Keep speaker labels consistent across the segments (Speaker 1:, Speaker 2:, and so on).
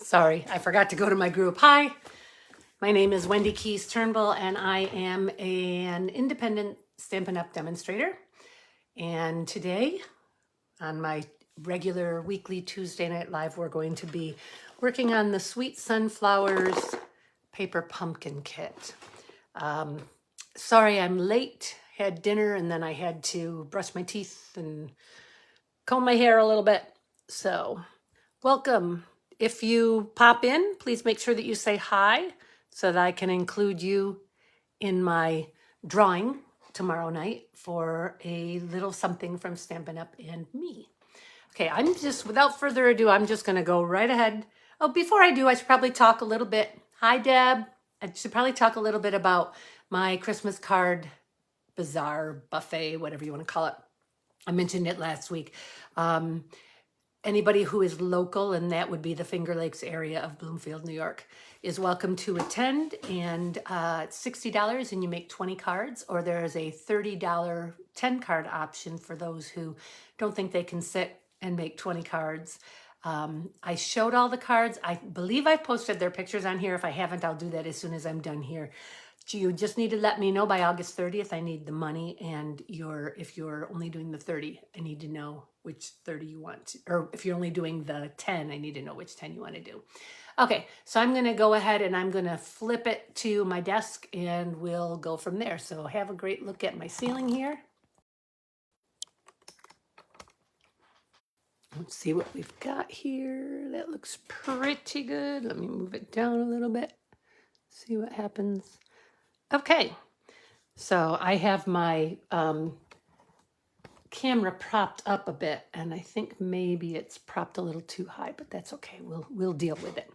Speaker 1: Sorry, I forgot to go to my group. Hi, my name is Wendy Keys Turnbull, and I am an independent Stampin' Up! Demonstrator. And today, on my regular weekly Tuesday Night Live, we're going to be working on the Sweet Sunflowers Paper Pumpkin Kit. Sorry I'm late. Had dinner and then I had to brush my teeth and comb my hair a little bit. So, welcome. If you pop in, please make sure that you say hi so that I can include you in my drawing tomorrow night for a little something from Stampin' Up! And me. Okay, without further ado, I'm just going to go right ahead. Oh, before I do, I should probably talk a little bit. Hi, Deb. I should probably talk a little bit about my Christmas card bazaar, buffet, whatever you want to call it. I mentioned it last week. Anybody who is local, and that would be the Finger Lakes area of Bloomfield, New York, is welcome to attend. And it's $60 and you make 20 cards, or there is a $30 10 card option for those who don't think they can sit and make 20 cards. I showed all the cards. I believe I posted their pictures on here. If I haven't, I'll do that as soon as I'm done here. You just need to let me know by August 30th. I need the money, and if you're only doing the 30, I need to know which 30 you want. Or if you're only doing the 10, I need to know which 10 you want to do. Okay, so I'm going to go ahead and I'm going to flip it to my desk and we'll go from there. So have a great look at my ceiling here. Let's see what we've got here. That looks pretty good. Let me move it down a little bit. See what happens. Okay, so I have my camera propped up a bit, and I think maybe it's propped a little too high, but that's okay. We'll deal with it.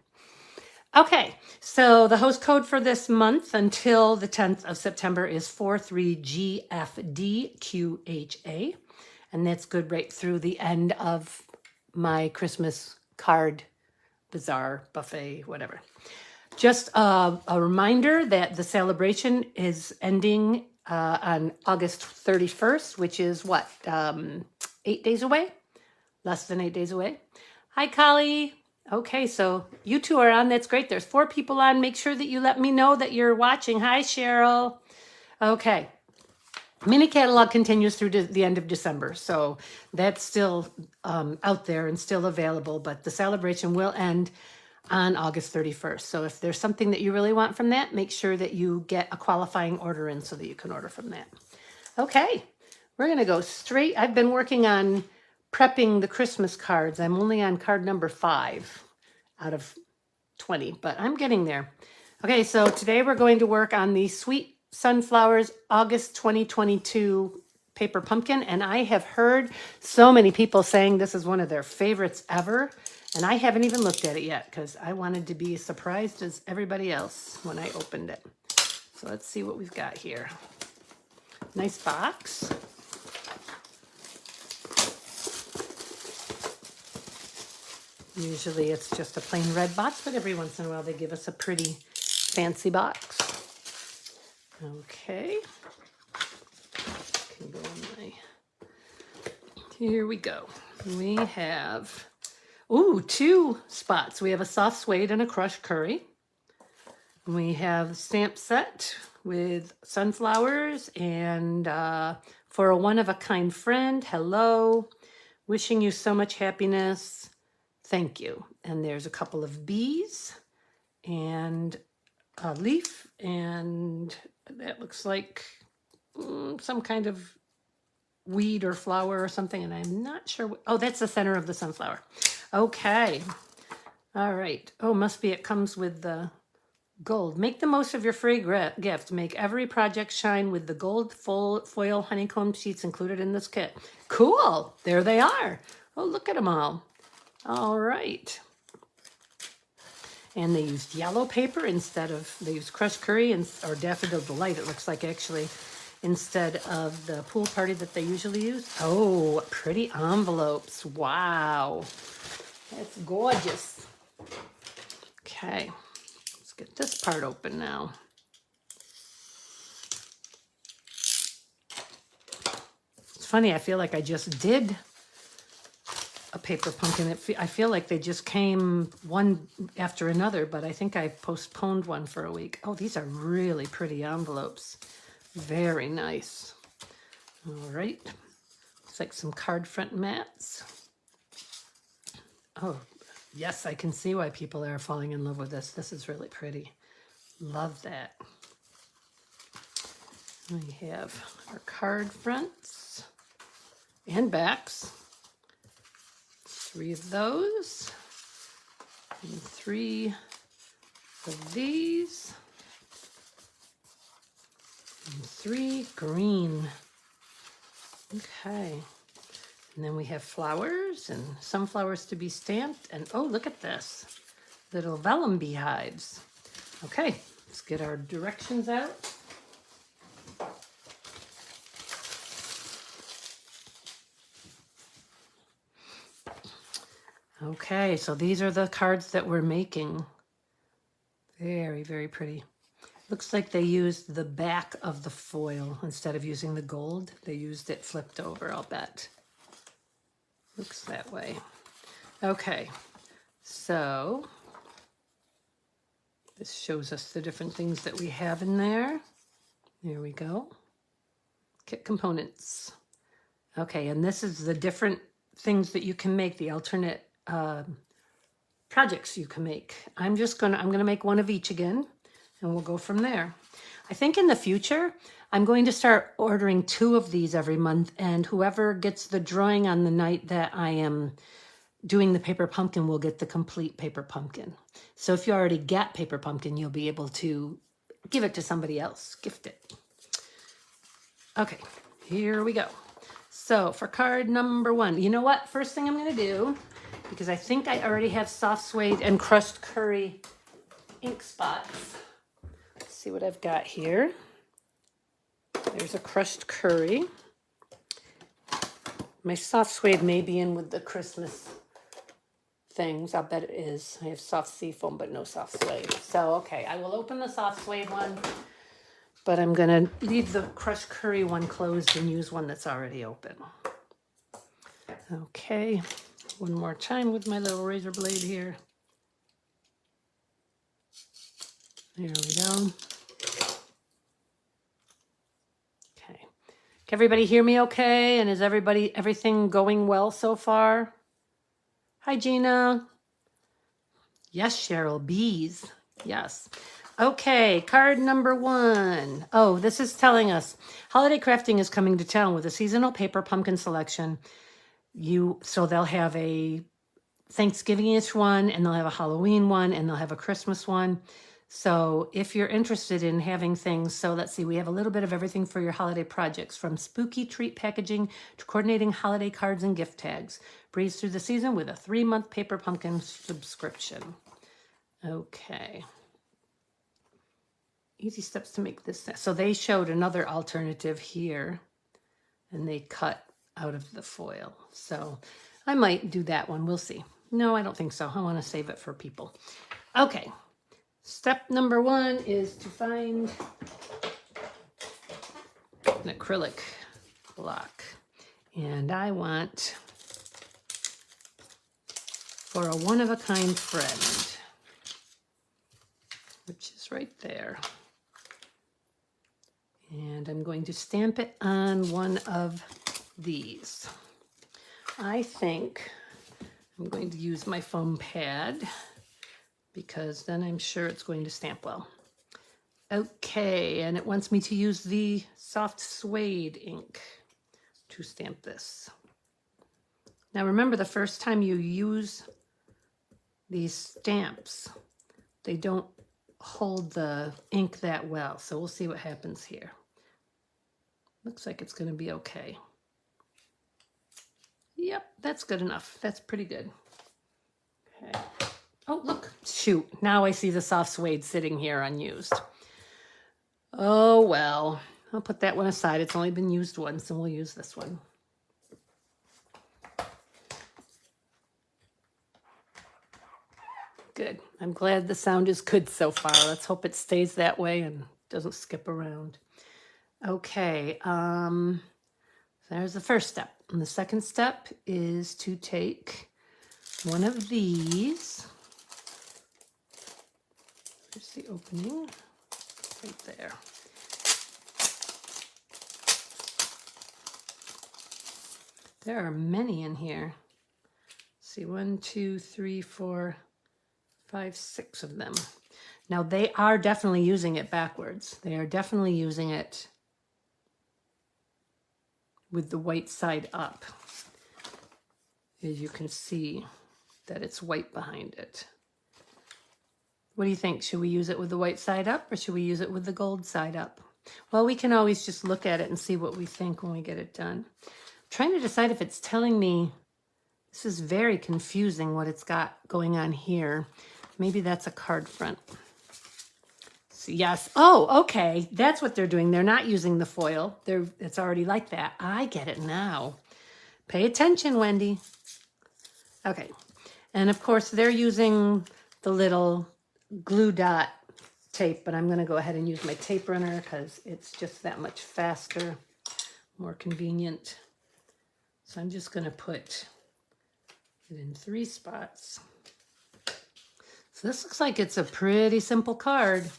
Speaker 1: Okay, so the host code for this month until the 10th of September is 43GFDQHA, and that's good right through the end of my Christmas card bazaar, buffet, whatever. Just a reminder that the celebration is ending on August 31st, which is what, 8 days away? Less than 8 days away. Hi, Kali. Okay, so you two are on. That's great. There's 4 people on. Make sure that you let me know that you're watching. Hi, Cheryl. Okay. Mini catalog continues through to the end of December, so that's still out there and still available, but the celebration will end on August 31st. So if there's something that you really want from that, make sure that you get a qualifying order in so that you can order from that. Okay, we're going to go straight. I've been working on prepping the Christmas cards. I'm only on card number 5 out of 20, but I'm getting there. Okay, so today we're going to work on the Sweet Sunflowers August 2022 paper pumpkin, and I have heard so many people saying this is one of their favorites ever. And I haven't even looked at it yet because I wanted to be as surprised as everybody else when I opened it. So let's see what we've got here. Nice box. Usually it's just a plain red box, but every once in a while they give us a pretty fancy box. Okay. Can go in my... Here we go. We have... Ooh, 2 spots. We have a soft suede and a crushed curry. We have stamp set with sunflowers and for a one-of-a-kind friend, hello. Wishing you so much happiness. Thank you. And there's a couple of bees and a leaf, and that looks like some kind of weed or flower or something, and I'm not sure. Oh, that's the center of the sunflower. Okay. All right. Oh, must be it comes with the gold. Make the most of your free gift. Make every project shine with the gold foil honeycomb sheets included in this kit. Cool. There they are. Oh, look at them all. All right. And they used yellow paper they used crushed curry or Daffodil Delight, it looks like, actually, instead of the pool party that they usually use. Oh, pretty envelopes. Wow. That's gorgeous. Okay, let's get this part open now. It's funny, I feel like I just did a paper pumpkin. I feel like they just came one after another, but I think I postponed one for a week. Oh, these are really pretty envelopes. Very nice. All right. Looks like some card front mats. Oh, yes, I can see why people are falling in love with this. This is really pretty. Love that. We have our card fronts and backs. 3 of those. And 3 of these. And 3 green. Okay. And then we have flowers and some flowers to be stamped. And oh, look at this. Little vellum beehives. Okay, let's get our directions out. Okay, so these are the cards that we're making. Very, very pretty. Looks like they used the back of the foil instead of using the gold. They used it flipped over, I'll bet. Looks that way. Okay, so this shows us the different things that we have in there. There we go. Kit components. Okay, and this is the different things that you can make, the alternate projects you can make. I'm gonna make one of each again, and we'll go from there. I think in the future, I'm going to start ordering 2 of these every month, and whoever gets the drawing on the night that I am doing the paper pumpkin will get the complete paper pumpkin. So if you already get paper pumpkin, you'll be able to give it to somebody else, gift it. Okay, here we go. So for card number 1, you know what? First thing I'm gonna do, because I think I already have soft suede and crushed curry ink spots. Let's see what I've got here. There's a crushed curry. My soft suede may be in with the Christmas things. I'll bet it is. I have soft seafoam, but no soft suede. So, okay, I will open the soft suede one, but I'm gonna leave the crushed curry one closed and use one that's already open. Okay, one more time with my little razor blade here. There we go. Okay. Can everybody hear me okay? And is everything going well so far? Hi, Gina. Yes, Cheryl, bees. Yes. Okay, card number 1. Oh, this is telling us Holiday Crafting is coming to town with a seasonal paper pumpkin selection. So they'll have a Thanksgiving-ish one, and they'll have a Halloween one, and they'll have a Christmas one. So if you're interested in having things, so let's see, we have a little bit of everything for your holiday projects, from spooky treat packaging to coordinating holiday cards and gift tags. Breeze through the season with a 3-month paper pumpkin subscription. Okay. Easy steps to make this. So they showed another alternative here, and they cut out of the foil. So I might do that one. We'll see. No, I don't think so. I want to save it for people. Okay. Step number 1 is to find an acrylic block. And I want for a one-of-a-kind friend, which is right there. And I'm going to stamp it on one of these. I think I'm going to use my foam pad, because then I'm sure it's going to stamp well. Okay, and it wants me to use the soft suede ink to stamp this. Now remember, the first time you use these stamps, they don't hold the ink that well, so we'll see what happens here. Looks like it's going to be okay. Yep, that's good enough. That's pretty good. Okay. Oh, look, shoot. Now I see the soft suede sitting here unused. Oh, well, I'll put that one aside. It's only been used once, and we'll use this one. Good. I'm glad the sound is good so far. Let's hope it stays that way and doesn't skip around. Okay, there's the first step. And the second step is to take one of these. Here's the opening right there. There are many in here. Let's see, 1, 2, 3, 4, 5, 6 of them. Now they are definitely using it backwards. They are definitely using it with the white side up. As you can see that it's white behind it. What do you think? Should we use it with the white side up or should we use it with the gold side up? Well, we can always just look at it and see what we think when we get it done. I'm trying to decide if it's telling me, this is very confusing what it's got going on here. Maybe that's a card front. So yes. Oh, okay. That's what they're doing. They're not using the foil. It's already like that. I get it now. Pay attention, Wendy. Okay. And of course, they're using the little glue dot tape, but I'm going to go ahead and use my tape runner because it's just that much faster, more convenient. So I'm just going to put it in 3 spots. So this looks like it's a pretty simple card.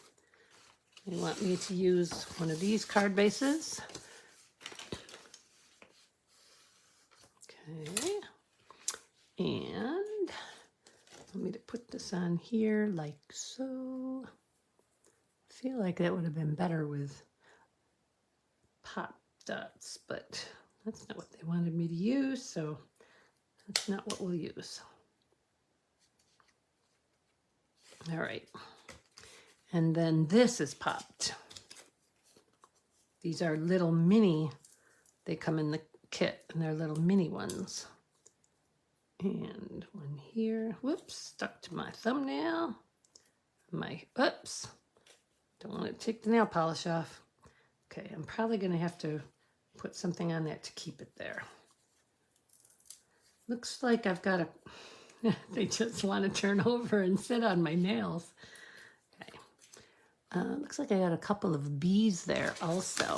Speaker 1: They want me to use one of these card bases. Okay. And want me to put this on here like so. I feel like that would have been better with pop dots, but that's not what they wanted me to use, so that's not what we'll use. All right. And then this is popped. These are little mini, they come in the kit and they're little mini ones. And one here, whoops, stuck to my thumbnail. Oops, don't want to take the nail polish off. Okay, I'm probably gonna have to put something on that to keep it there. Looks like I've got they just want to turn over and sit on my nails. Okay. Looks like I got a couple of bees there also.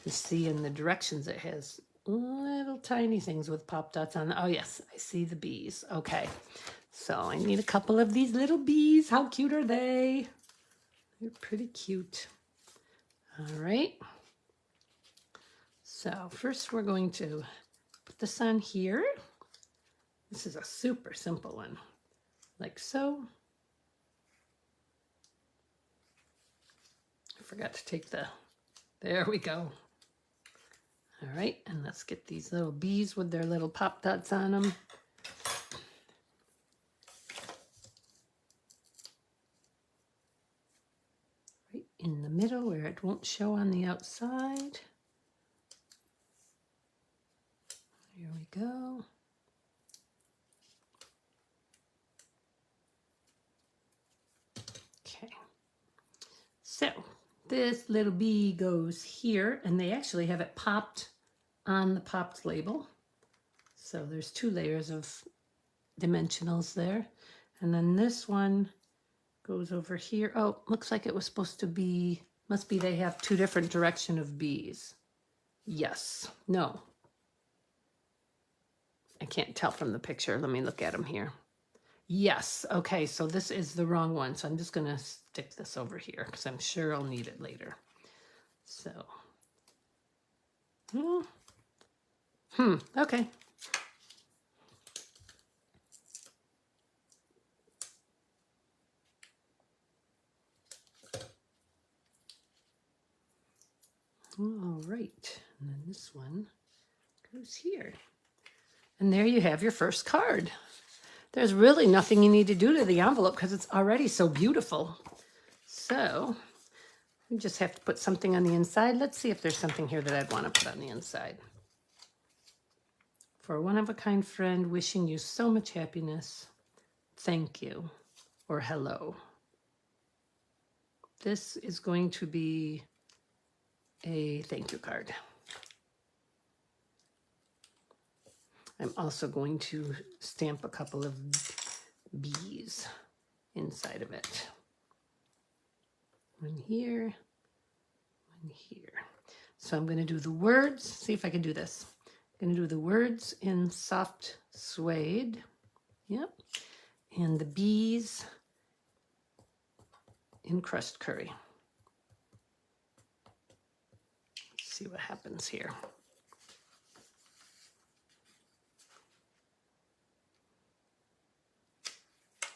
Speaker 1: You see in the directions it has little tiny things with pop dots on. Oh yes, I see the bees. Okay, so I need a couple of these little bees. How cute are they? They're pretty cute. All right. So first we're going to put this on here. This is a super simple one, like so. I forgot to take there we go. All right, and let's get these little bees with their little pop dots on them. Right in the middle where it won't show on the outside. Here we go. Okay, so this little bee goes here, and they actually have it popped on the popped label. So there's 2 layers of dimensionals there. And then this one goes over here. Oh, looks like it was supposed to be, must be they have 2 different direction of bees. Yes, no. I can't tell from the picture. Let me look at them here. Yes, okay, so this is the wrong one. So I'm just gonna stick this over here because I'm sure I'll need it later. So, okay. All right, and then this one goes here. And there you have your first card. There's really nothing you need to do to the envelope because it's already so beautiful. So we just have to put something on the inside. Let's see if there's something here that I'd want to put on the inside. For a one-of-a-kind friend, wishing you so much happiness. Thank you, or hello. This is going to be a thank you card. I'm also going to stamp a couple of bees inside of it. One here, one here. So I'm going to do the words. See if I can do this. I'm going to do the words in soft suede. Yep. And the bees in crushed curry. Let's see what happens here.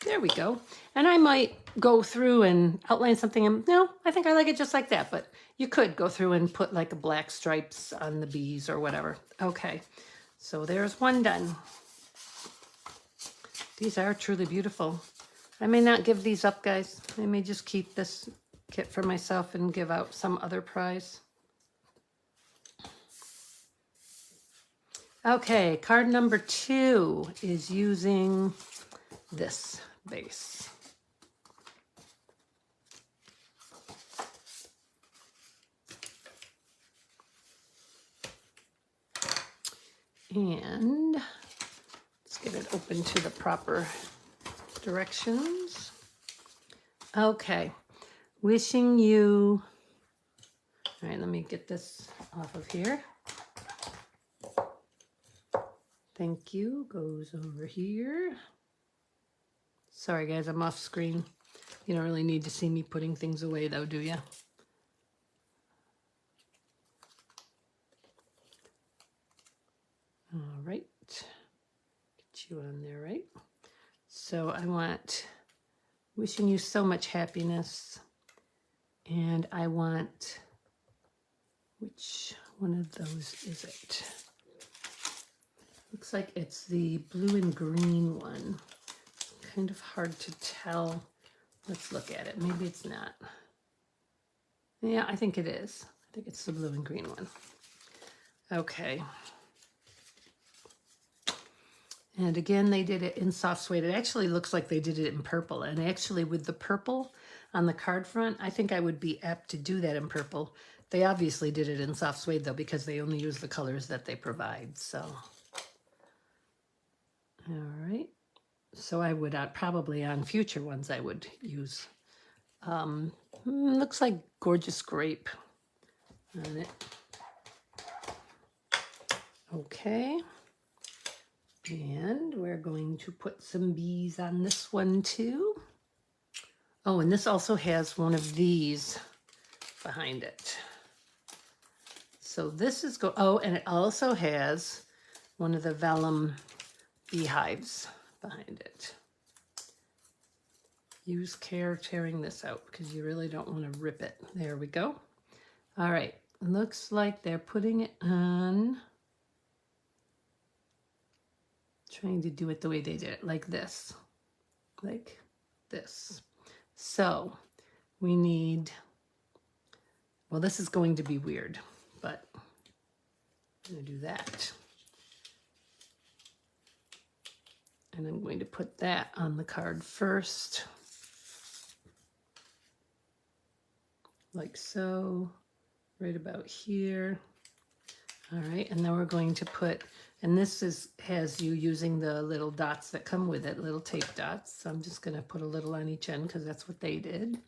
Speaker 1: There we go. And I might go through and outline something. And no, I think I like it just like that. But you could go through and put like a black stripes on the bees or whatever. Okay, so there's one done. These are truly beautiful. I may not give these up, guys. I may just keep this kit for myself and give out some other prize. Okay, card number 2 is using this base. And let's get it open to the proper directions. Okay, wishing you, all right, let me get this off of here. Thank you, goes over here. Sorry guys, I'm off screen. You don't really need to see me putting things away though, do you? All right, get you on there, right? So I want wishing you so much happiness, and I want, which one of those is it? Looks like it's the blue and green one. Kind of hard to tell. Let's look at it. Maybe it's not. Yeah, I think it is. I think it's the blue and green one. Okay. And again, they did it in soft suede. It actually looks like they did it in purple. And actually with the purple on the card front, I think I would be apt to do that in purple. They obviously did it in soft suede though, because they only use the colors that they provide. So, all right. So I would probably on future ones, I would use, looks like Gorgeous Grape on it. Okay. And we're going to put some bees on this one too. Oh, and this also has one of these behind it. So this is oh, and it also has one of the vellum beehives behind it. Use care tearing this out because you really don't want to rip it. There we go. All right, looks like they're putting it on. Trying to do it the way they did it, like this. Like this. So we need, well, this is going to be weird, but I'm going to do that. And I'm going to put that on the card first. Like so, right about here. All right, and then we're going to put, and this has you using the little dots that come with it, little tape dots. So I'm just gonna put a little on each end because that's what they did.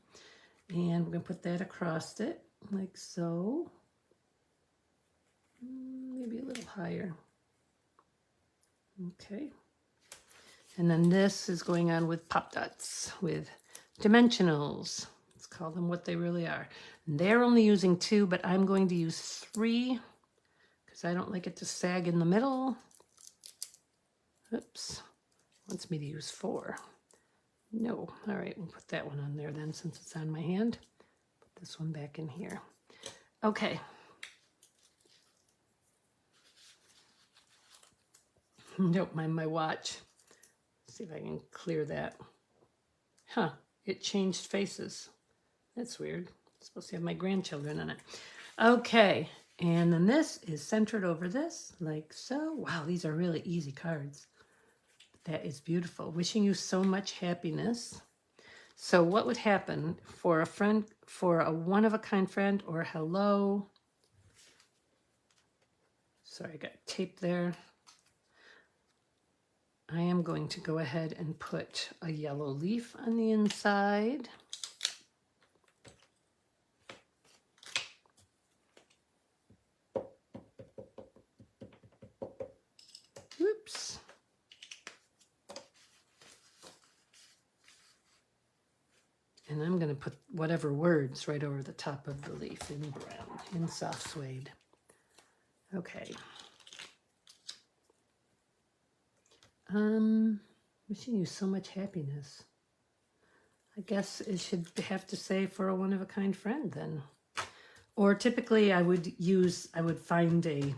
Speaker 1: And we're gonna put that across it, like so. Maybe a little higher. Okay. And then this is going on with pop dots, with dimensionals. Let's call them what they really are. And they're only using 2, but I'm going to use 3 because I don't like it to sag in the middle. Oops, wants me to use 4. No, all right, we'll put that one on there then since it's on my hand. Put this one back in here. Okay. Nope, my watch. Let's see if I can clear that. Huh, it changed faces. That's weird. It's supposed to have my grandchildren in it. Okay, and then this is centered over this, like so. Wow, these are really easy cards. That is beautiful. Wishing you so much happiness. So what would happen for a friend, for a one-of-a-kind friend, or hello? Sorry, I got tape there. I am going to go ahead and put a yellow leaf on the inside. Oops. And I'm going to put whatever words right over the top of the leaf in brown, in soft suede. Okay. Wishing you so much happiness. I guess it should have to say for a one-of-a-kind friend then. Or typically I would find a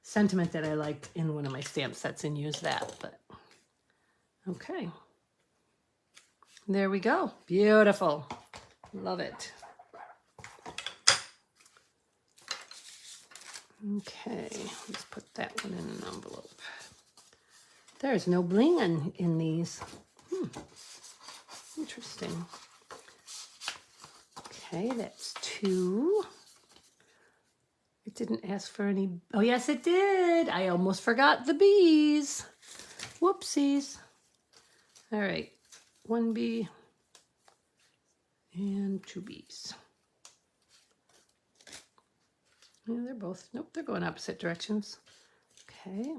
Speaker 1: sentiment that I liked in one of my stamp sets and use that, but okay. There we go. Beautiful. Love it. Okay, let's put that one in an envelope. There's no bling in these. Interesting. Okay, that's 2. It didn't ask for any. Oh, yes, it did. I almost forgot the bees. Whoopsies. All right, 1 bee and 2 bees. Yeah, they're both, nope, they're going opposite directions. Okay.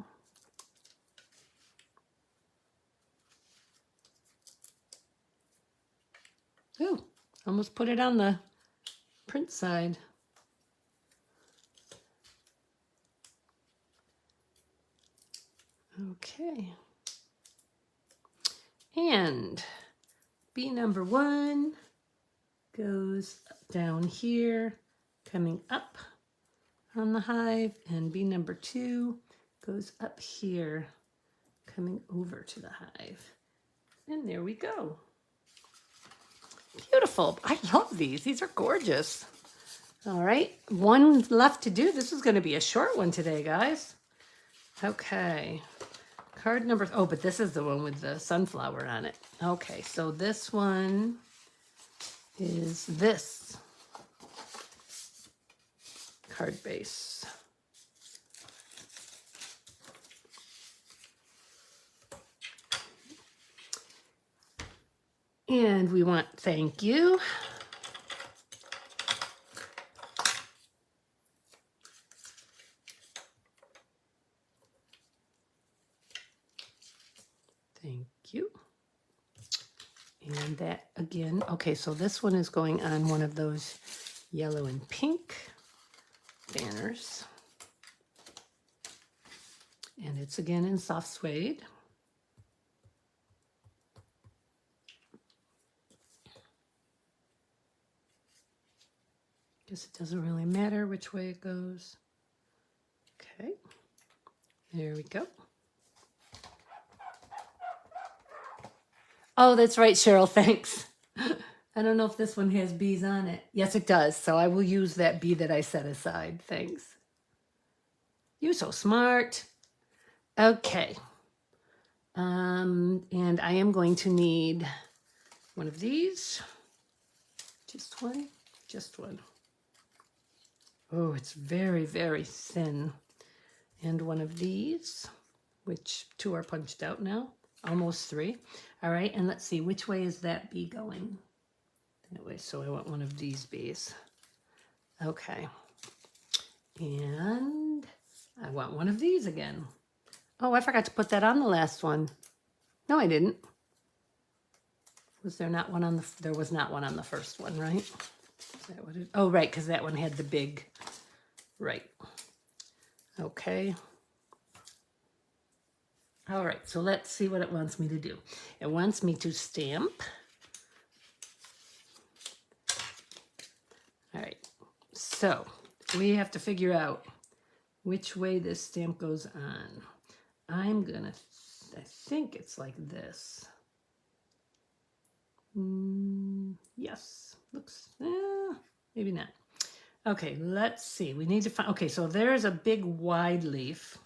Speaker 1: Ooh, almost put it on the print side. Okay. And bee number 1 goes down here, coming up on the hive, and bee number 2 goes up here, coming over to the hive. And there we go. Beautiful. I love these. These are gorgeous. All right, 1 left to do. This is going to be a short one today, guys. Okay. Card number, oh, but this is the one with the sunflower on it. Okay, so this one is this card base. And we want thank you. Thank you. And that again, okay, so this one is going on one of those yellow and pink banners. And it's again in soft suede. Guess it doesn't really matter which way it goes. Okay, there we go. Oh, that's right, Cheryl, thanks. I don't know if this one has bees on it. Yes, it does, so I will use that bee that I set aside, thanks. You're so smart. Okay. And I am going to need one of these. Just one? Just one. Oh, it's very, very thin. And one of these, which 2 are punched out now. Almost 3. All right, and let's see, which way is that bee going? That way, so I want one of these bees. Okay. And I want one of these again. Oh, I forgot to put that on the last one. No, I didn't. Was there not one on the, there was not one on the first one, right? Is that what it, oh, right, because that one had the big, right. Okay. All right, so let's see what it wants me to do. It wants me to stamp. All right, so we have to figure out which way this stamp goes on. I'm gonna, I think it's like this. Yes, looks, maybe not. Okay, let's see, we need to find, okay, so there's a big wide leaf.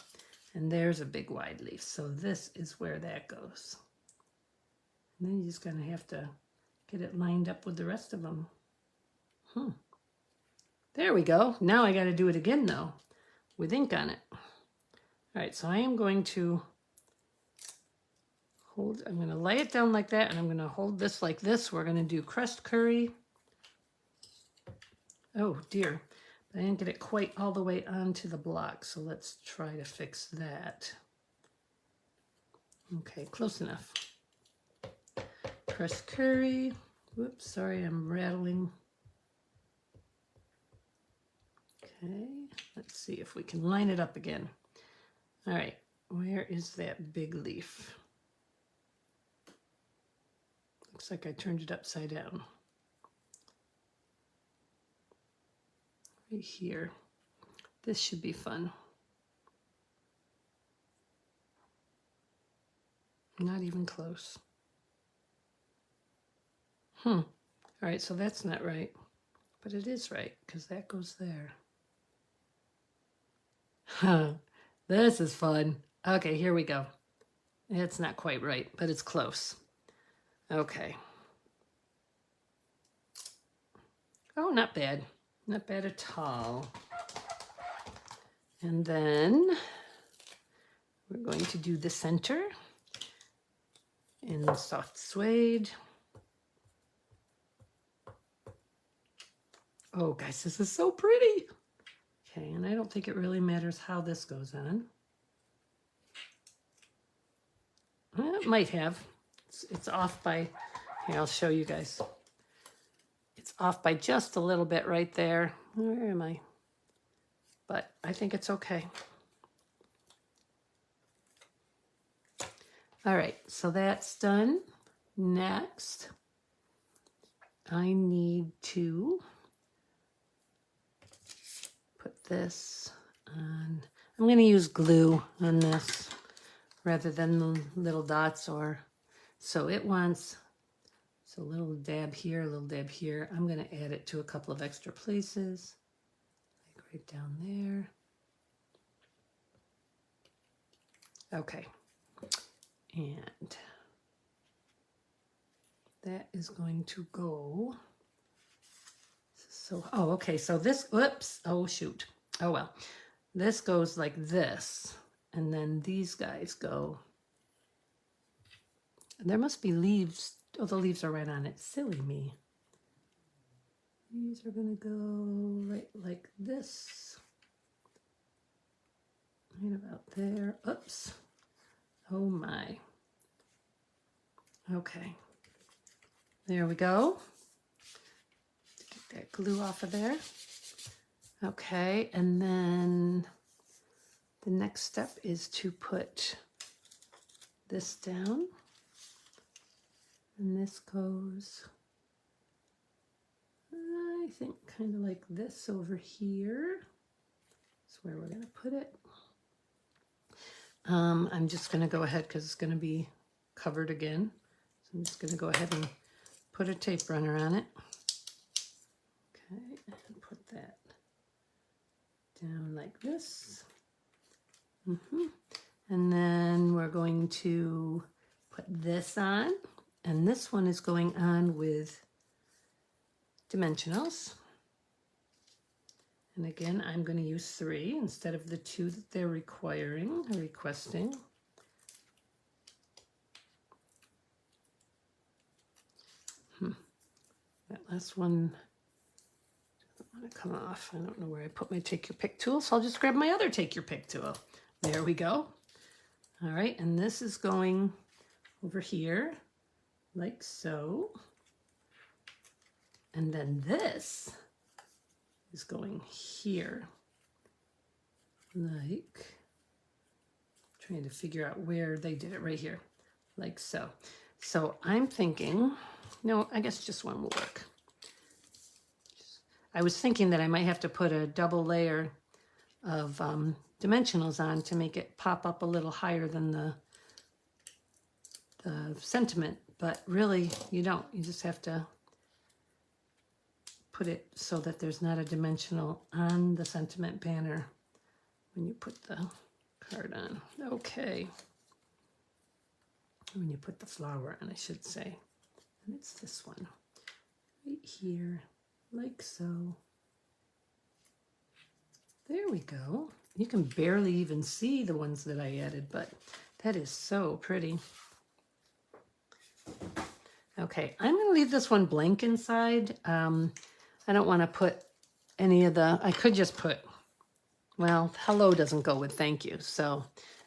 Speaker 1: And there's a big wide leaf. So this is where that goes. And then you're just going to have to get it lined up with the rest of them. There we go. Now I got to do it again, though, with ink on it. All right, so I am going to hold, I'm going to lay it down like that, and I'm going to hold this like this. We're going to do crushed curry. Oh, dear. I didn't get it quite all the way onto the block, so let's try to fix that. Okay, close enough. Crushed curry, Whoops, sorry, I'm rattling. Okay, let's see if we can line it up again. All right, where is that big leaf? Looks like I turned it upside down. Right here. This should be fun. Not even close. All right, so that's not right, but it is right because that goes there. Huh, this is fun. Okay, here we go. It's not quite right, but it's close. Okay. Oh, not bad. Not bad at all. And then we're going to do the center in soft suede. Oh, guys, this is so pretty. Okay, and I don't think it really matters how this goes on. Well, it might have. It's off by, here, I'll show you guys. It's off by just a little bit right there. Where am I? But I think it's okay. All right, so that's done. Next, I need to put this on. I'm going to use glue on this rather than the little dots, or so it wants. So a little dab here, a little dab here. I'm going to add it to a couple of extra places, like right down there. Okay, and that is going to go. So, oh, okay, so this, whoops, oh shoot, oh well. This goes like this, and then these guys go. There must be leaves. Oh, the leaves are right on it. Silly me. These are gonna go right like this. Right about there. Oops. Oh my. Okay. There we go. Get that glue off of there. Okay, and then the next step is to put this down. And this goes, I think, kind of like this over here. That's where we're going to put it. I'm just going to go ahead because it's going to be covered again. So I'm just going to go ahead and put a tape runner on it. Okay, and put that down like this. And then we're going to put this on. And this one is going on with dimensionals. And again, I'm going to use 3 instead of the 2 that they're requesting. That last one doesn't want to come off. I don't know where I put my Take Your Pick tool, so I'll just grab my other Take Your Pick tool. There we go. All right, and this is going over here like so. And then this is going here, like, trying to figure out where they did it, right here, like so. So I'm thinking, no, I guess just one will work. I was thinking that I might have to put a double layer of dimensionals on to make it pop up a little higher than the sentiment, but really you don't. You just have to put it so that there's not a dimensional on the sentiment banner when you put the card on. Okay. When you put the flower on, I should say. And it's this one right here, like so. There we go. You can barely even see the ones that I added, but that is so pretty. Okay, I'm going to leave this one blank inside. I don't want to put any of the, I could just put, well, hello doesn't go with thank you. So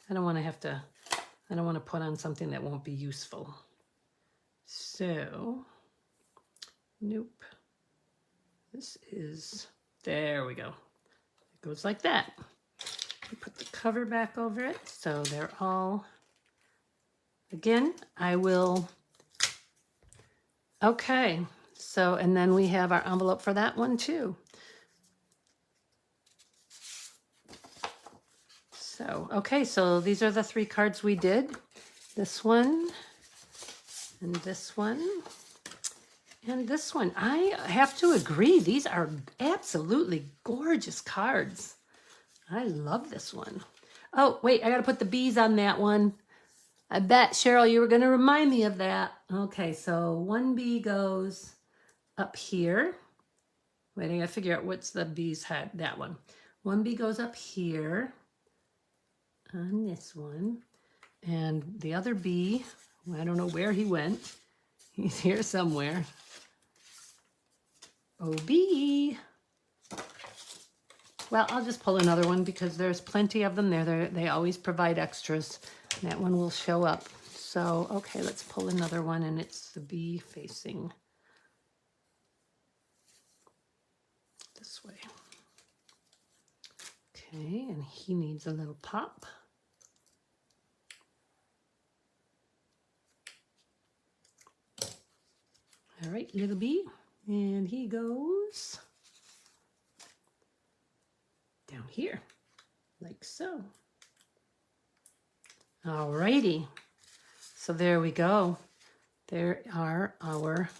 Speaker 1: I don't want to have to, I don't want to put on something that won't be useful. So Nope. This is, there we go. It goes like that. Put the cover back over it so they're all, again, I will, okay. So, and then we have our envelope for that one too. So, okay, so these are the 3 cards we did. This one, and this one, and this one. I have to agree, these are absolutely gorgeous cards. I love this one. Oh, wait, I gotta put the bees on that one. I bet, Cheryl, you were gonna remind me of that. Okay, so 1 bee goes up here. Wait, I gotta figure out what's the bee's head, that one. 1 bee goes up here on this one. And the other bee, I don't know where he went. He's here somewhere. Oh, bee. Well, I'll just pull another one because there's plenty of them there. They always provide extras. That one will show up. So, okay, let's pull another one, and it's the bee facing this way. Okay, and he needs a little pop. All right, little bee, and he goes down here, like so. All righty, so there we go. There are our,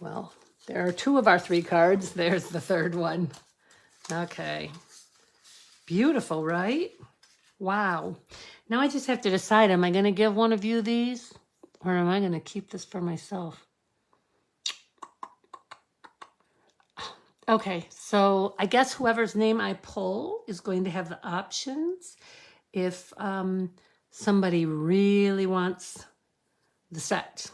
Speaker 1: well, there are 2 of our 3 cards. There's the 3rd one. Okay, beautiful, right? Wow. Now I just have to decide, am I going to give one of you these, or am I going to keep this for myself? Okay, so I guess whoever's name I pull is going to have the options. If somebody really wants the set,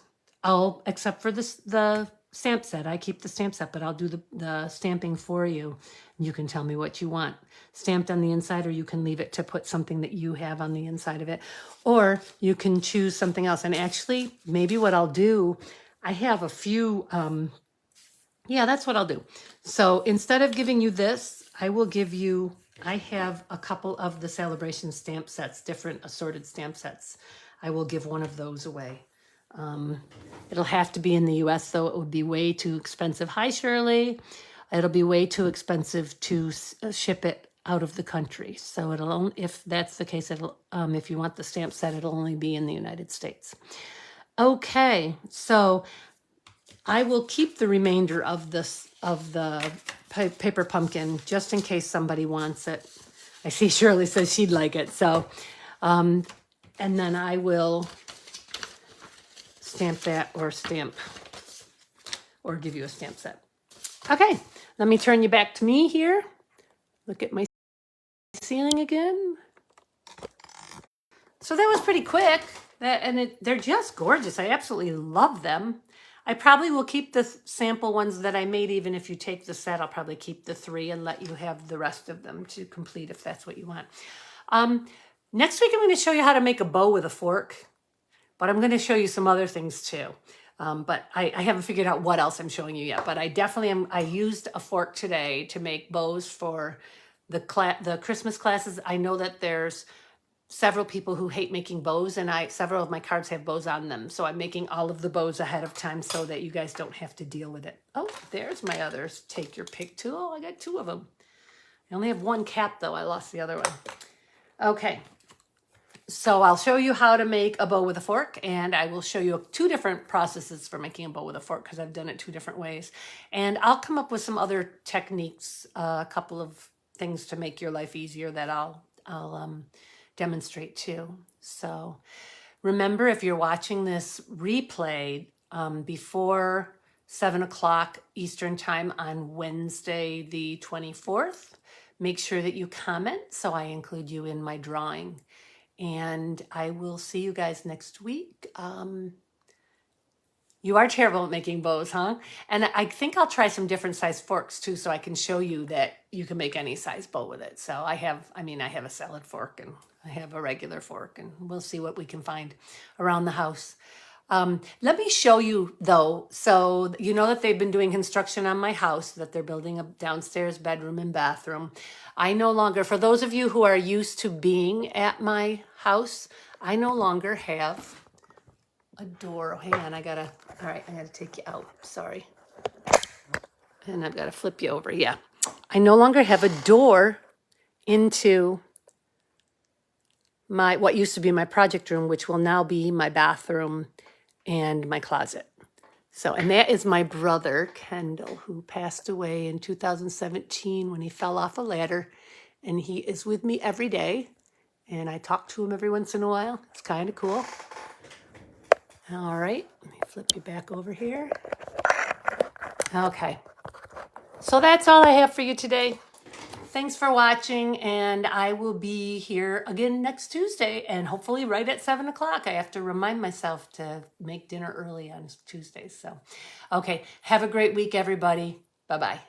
Speaker 1: except for the stamp set. I keep the stamp set, but I'll do the stamping for you. You can tell me what you want stamped on the inside, or you can leave it to put something that you have on the inside of it. Or you can choose something else. And actually, maybe what I'll do, I have a few, yeah, that's what I'll do. So instead of giving you this, I will give you, I have a couple of the celebration stamp sets, different assorted stamp sets. I will give one of those away. It'll have to be in the US, though. It would be way too expensive. Hi, Shirley. It'll be way too expensive to ship it out of the country. So it'll only, if that's the case, it'll, if you want the stamp set, it'll only be in the United States. Okay, so I will keep the remainder of this, of the paper pumpkin, just in case somebody wants it. I see Shirley says she'd like it. So, and then I will stamp that, or give you a stamp set. Okay, let me turn you back to me here. Look at my ceiling again. So that was pretty quick, they're just gorgeous. I absolutely love them. I probably will keep the sample ones that I made. Even if you take the set, I'll probably keep the 3 and let you have the rest of them to complete if that's what you want. Next week, I'm going to show you how to make a bow with a fork, but I'm going to show you some other things too. But I haven't figured out what else I'm showing you yet, but I definitely am. I used a fork today to make bows for the Christmas classes. I know that there's several people who hate making bows, and several of my cards have bows on them. So I'm making all of the bows ahead of time so that you guys don't have to deal with it. Oh, there's my others. Take your pick tool. I got 2 of them. I only have 1 cap though. I lost the other one. Okay. So I'll show you how to make a bow with a fork, and I will show you 2 different processes for making a bow with a fork because I've done it 2 different ways. And I'll come up with some other techniques, a couple of things to make your life easier that I'll demonstrate too. So remember, if you're watching this replay before 7 o'clock Eastern time on Wednesday the 24th, make sure that you comment so I include you in my drawing. And I will see you guys next week. You are terrible at making bows, huh? And I think I'll try some different size forks too, so I can show you that you can make any size bow with it. So I have a salad fork, and I have a regular fork, and we'll see what we can find around the house. Let me show you though. So you know that they've been doing construction on my house, that they're building a downstairs bedroom and bathroom. I no longer, for those of you who are used to being at my house, I no longer have a door. Oh, hang on, all right, I gotta take you out, sorry. And I've gotta flip you over, yeah. I no longer have a door into what used to be my project room, which will now be my bathroom and my closet. So, and that is my brother, Kendall, who passed away in 2017 when he fell off a ladder. And he is with me every day. And I talk to him every once in a while. It's kind of cool. All right, let me flip you back over here. Okay. So that's all I have for you today. Thanks for watching, and I will be here again next Tuesday, and hopefully right at 7 o'clock. I have to remind myself to make dinner early on Tuesdays. So, okay, have a great week, everybody. Bye-bye.